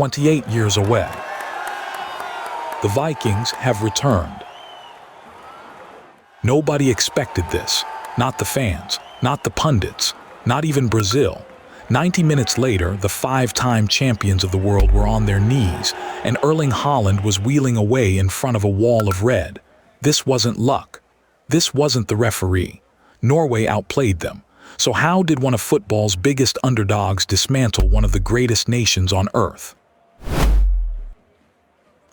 28 years away. The Vikings have returned. Nobody expected this. Not the fans, not the pundits, not even Brazil. 90 minutes later, the five-time champions of the world were on their knees, and Erling Haaland was wheeling away in front of a wall of red. This wasn't luck. This wasn't the referee. Norway outplayed them. So how did one of football's biggest underdogs dismantle one of the greatest nations on earth?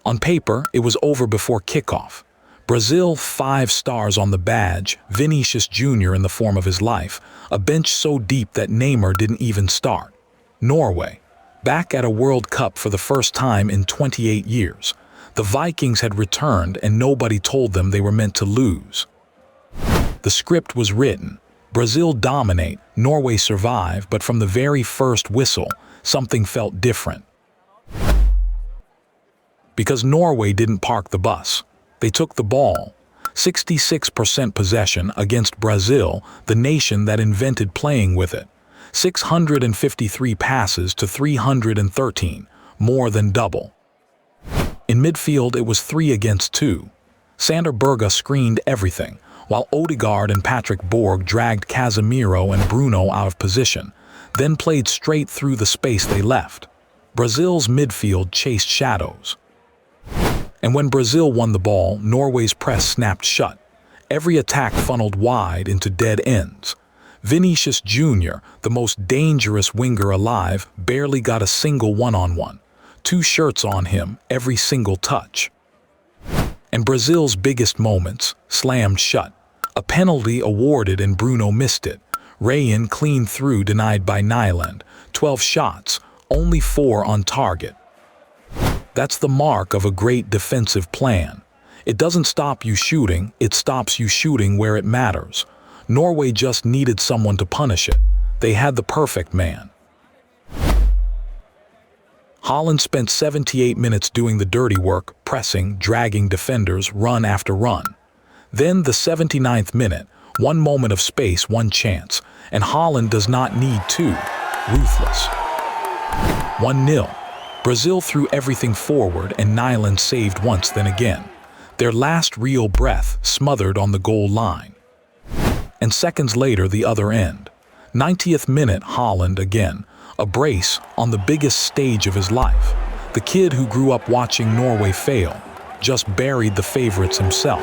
On paper, it was over before kickoff. Brazil, 5 stars on the badge, Vinicius Jr. in the form of his life, a bench so deep that Neymar didn't even start. Norway, back at a World Cup for the first time in 28 years. The Vikings had returned and nobody told them they were meant to lose. The script was written. Brazil dominate, Norway survive, but from the very first whistle, something felt different. Because Norway didn't park the bus. They took the ball. 66% possession against Brazil, the nation that invented playing with it. 653 passes to 313, more than double. In midfield, it was 3 against 2. Sander Berge screened everything, while Odegaard and Patrick Borg dragged Casemiro and Bruno out of position, then played straight through the space they left. Brazil's midfield chased shadows. And when Brazil won the ball, Norway's press snapped shut. Every attack funneled wide into dead ends. Vinicius Jr., the most dangerous winger alive, barely got a single one-on-one. 2 shirts on him, every single touch. And Brazil's biggest moments slammed shut. A penalty awarded and Bruno missed it. Rayan cleaned through, denied by Nyland. 12 shots, only 4 on target. That's the mark of a great defensive plan. It doesn't stop you shooting, it stops you shooting where it matters. Norway just needed someone to punish it. They had the perfect man. Haaland spent 78 minutes doing the dirty work, pressing, dragging defenders run after run. Then the 79th minute, 1 moment of space, 1 chance, and Haaland does not need 2. Ruthless. 1-0. Brazil threw everything forward and Nyland saved once then again. Their last real breath smothered on the goal line. And seconds later, the other end. 90th minute, Haaland again. A brace on the biggest stage of his life. The kid who grew up watching Norway fail just buried the favorites himself.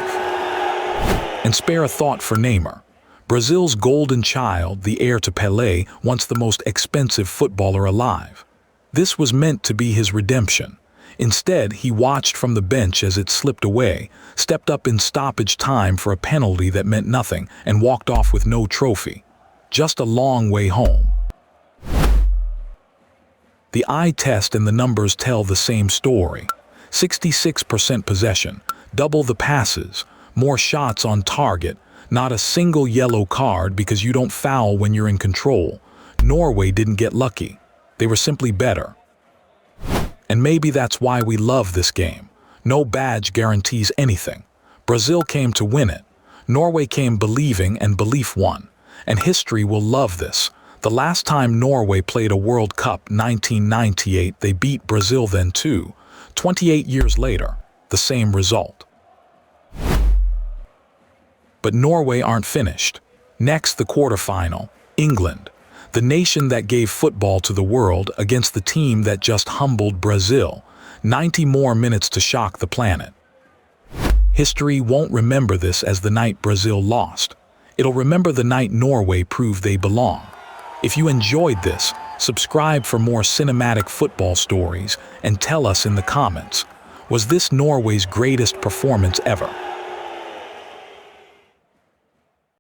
And spare a thought for Neymar. Brazil's golden child, the heir to Pelé, once the most expensive footballer alive. This was meant to be his redemption. Instead, he watched from the bench as it slipped away, stepped up in stoppage time for a penalty that meant nothing, and walked off with no trophy. Just a long way home. The eye test and the numbers tell the same story. 66% possession, double the passes, more shots on target, not a single yellow card because you don't foul when you're in control. Norway didn't get lucky. They were simply better. And maybe that's why we love this game. No badge guarantees anything. Brazil came to win it. Norway came believing, and belief won. And history will love this. The last time Norway played a World Cup, 1998, they beat Brazil then too. 28 years later, the same result. But Norway aren't finished. Next, the quarterfinal, England. The nation that gave football to the world against the team that just humbled Brazil. 90 more minutes to shock the planet. History won't remember this as the night Brazil lost. It'll remember the night Norway proved they belong. If you enjoyed this, subscribe for more cinematic football stories and tell us in the comments, was this Norway's greatest performance ever?